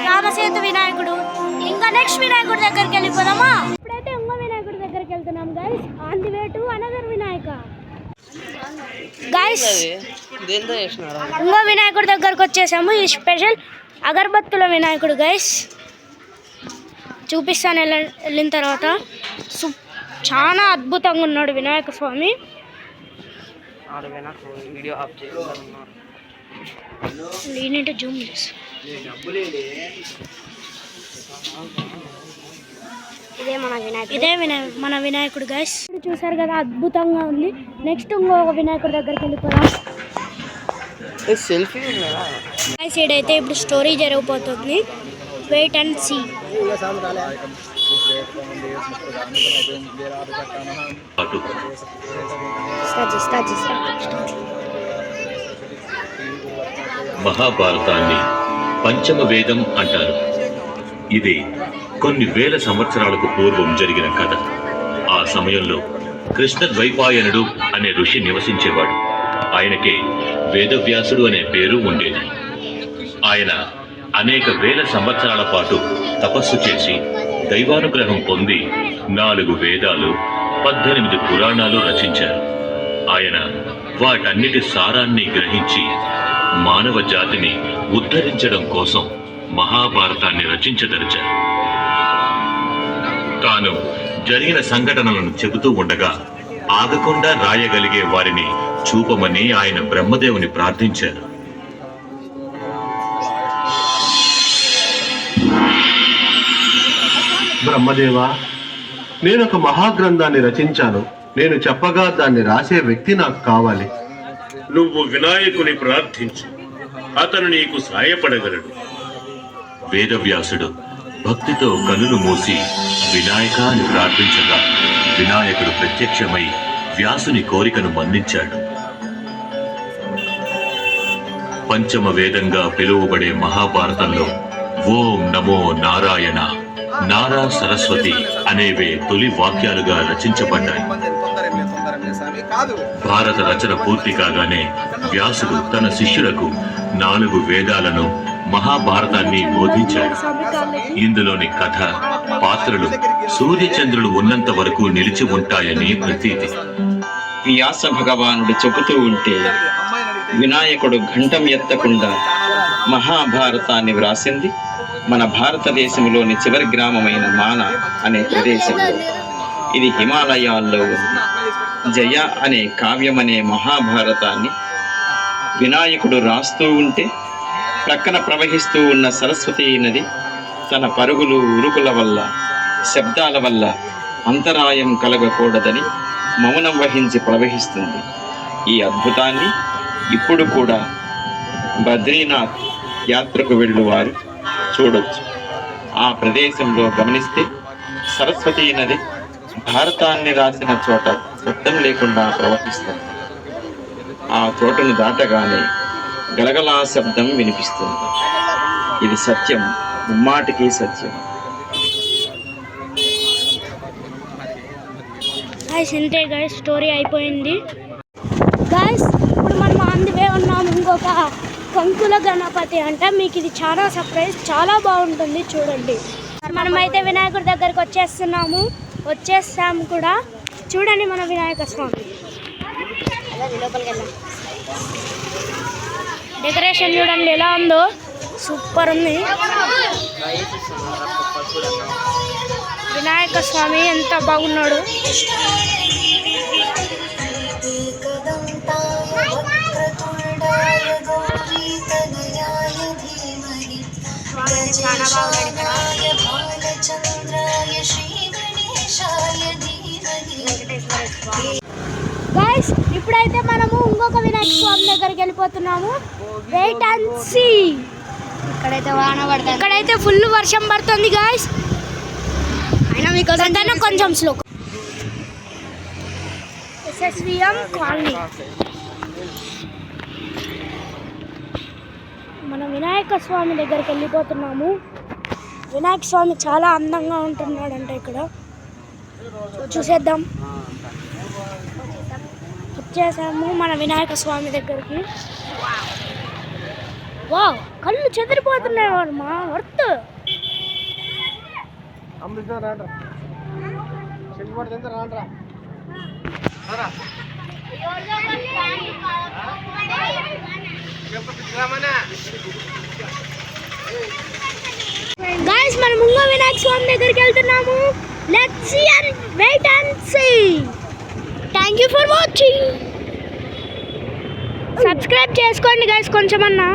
రామసేతు వినాయకుడు. ఇంకా నెక్స్ట్ వినాయకుడి దగ్గరికి వెళ్ళిపోదామా? ఇప్పుడైతే ఇంకో వినాయకుడి దగ్గరికి వెళ్తున్నాం guys. On the way to another Vinayaka guys. ఇంకో వినాయకుడి దగ్గరకు వచ్చేసాము. ఈ స్పెషల్ అగరబత్తుల వినాయకుడు గైస్. చూపిస్తాను వెళ్ళిన తర్వాత. చాలా అద్భుతంగా ఉన్నాడు వినాయక స్వామి. జూమ్ చేసి ఇదే మన వినాయకుడు గైస్. చూసారు కదా, అద్భుతంగా ఉంది. నెక్స్ట్ ఇంకొక వినాయకుడి దగ్గరికి వెళ్ళిపోదాం గైస్. ఇదైతే ఇప్పుడు స్టోరీ జరిగిపోతుంది. Wait and see. మహాభారతాన్ని పంచమ వేదం అంటారు. ఇది కొన్ని వేల సంవత్సరాలకు పూర్వం జరిగిన కథ. ఆ సమయంలో కృష్ణద్వైపాయనుడు అనే ఋషి నివసించేవాడు. ఆయనకే వేదవ్యాసుడు అనే పేరు ఉండేది. ఆయన అనేక వేల సంవత్సరాల పాటు తపస్సు చేసి దైవానుగ్రహం పొంది 4 వేదాలు 18 పురాణాలు రచించారు. ఆయన వాటన్నిటి సారాన్ని గ్రహించి మానవ జాతిని ఉద్ధరించడం కోసం మహాభారతాన్ని రచించదలిచారు. తాను జరిగిన సంఘటనలను చెబుతూ ఉండగా ఆగకుండా రాయగలిగే వారిని చూపమని ఆయన బ్రహ్మదేవుని ప్రార్థించారు. బ్రహ్మదేవా, నేను ఒక మహాగ్రంథాన్ని రచించాను. నేను చెప్పగా దాన్ని రాసే వ్యక్తి నాకు కావాలి. నువ్వు వినాయకుని ప్రార్థించు, అతను నీకు సాయపడగలడు. వేదవ్యాసుడు భక్తితో కనులు మూసి వినాయక అని ప్రార్థించగా వినాయకుడు ప్రత్యక్షమై వ్యాసుని కోరికను మన్నించాడు. పంచమ వేదంగా పిలువబడే మహాభారతంలో ఓం నమో నారాయణ, నారా సరస్వతి అనేవే తొలి వాక్యాలుగా రచించబడ్డాయి. భారత రచన పూర్తి కాగానే వ్యాసుడు తన శిష్యులకు 4 వేదాలను, మహాభారతాన్ని బోధించాడు. ఇందులోని కథ, పాత్రలు సూర్యచంద్రులు ఉన్నంత వరకు నిలిచి ఉంటాయని ప్రతీతి. వ్యాస భగవానుడు చెబుతూ ఉంటే వినాయకుడు ఘంటం ఎత్తకుండా మహాభారతాన్ని వ్రాసింది మన భారతదేశంలోని చివరి గ్రామమైన మాన అనే ప్రదేశంలో. ఇది హిమాలయాల్లో ఉంది. జయ అనే కావ్యమనే మహాభారతాన్ని వినాయకుడు రాస్తూ ఉంటే ప్రక్కన ప్రవహిస్తూ ఉన్న సరస్వతీ నది తన పరుగులు ఉరుకుల వల్ల, శబ్దాల వల్ల అంతరాయం కలగకూడదని మౌనం వహించి ప్రవహిస్తుంది. ఈ అద్భుతాన్ని ఇప్పుడు కూడా బద్రీనాథ్ యాత్రకు వెళ్ళువారు చూడొచ్చు. ఆ ప్రదేశంలో గమనిస్తే సరస్వతీ నది భారతాన్ని రాసిన చోట శబ్దం లేకుండా ప్రవహిస్తుంది. ఆ చోటును దాటగానే గలగలా శబ్దం వినిపిస్తుంది. ఇది సత్యం, ముమ్మాటికి సత్యం. ఇంతే గైస్, స్టోరీ అయిపోయింది గైస్. ఇప్పుడు మనం అందువే ఉన్నాము. ఇంకొక కంకుల గణపతి అంట. మీకు ఇది చాలా సర్ప్రైజ్, చాలా బాగుంటుంది, చూడండి. మనమైతే వినాయకుడి దగ్గరికి వచ్చేసాము కూడా. చూడండి మన వినాయక స్వామి డెకరేషన్ చూడండి ఎలా ఉందో, సూపర్ ఉంది. వినాయక స్వామి ఎంత బాగున్నాడు. గైస్, ఇప్పుడైతే మనము ఇంకొక వినాయక స్వామి దగ్గరికి వెళ్ళిపోతున్నాము. Wait and see. ఇక్కడైతే వాన పడుతుంది, ఇక్కడైతే ఫుల్ వర్షం పడుతుంది గైస్. అయినా మీకు అంతా కొంచెం స్లో. SSVM colony. మన వినాయక స్వామి దగ్గరికి వెళ్ళిపోతున్నాము. వినాయక స్వామి చాలా అందంగా ఉంటున్నాడంట. ఇక్కడ చూసేద్దాం. వచ్చేసాము మన వినాయక స్వామి దగ్గరికి. వావ్. కళ్ళు చెదిరిపోతున్నాయి వర్మ వర్త్. గైస్ మనం ఇంకో వినాయక స్వామి దగ్గరికి వెళ్తున్నాము. Let's see and wait and see. Thank you for watching. Subscribe చేసుకోండి గైస్ కొంచెమన్నా.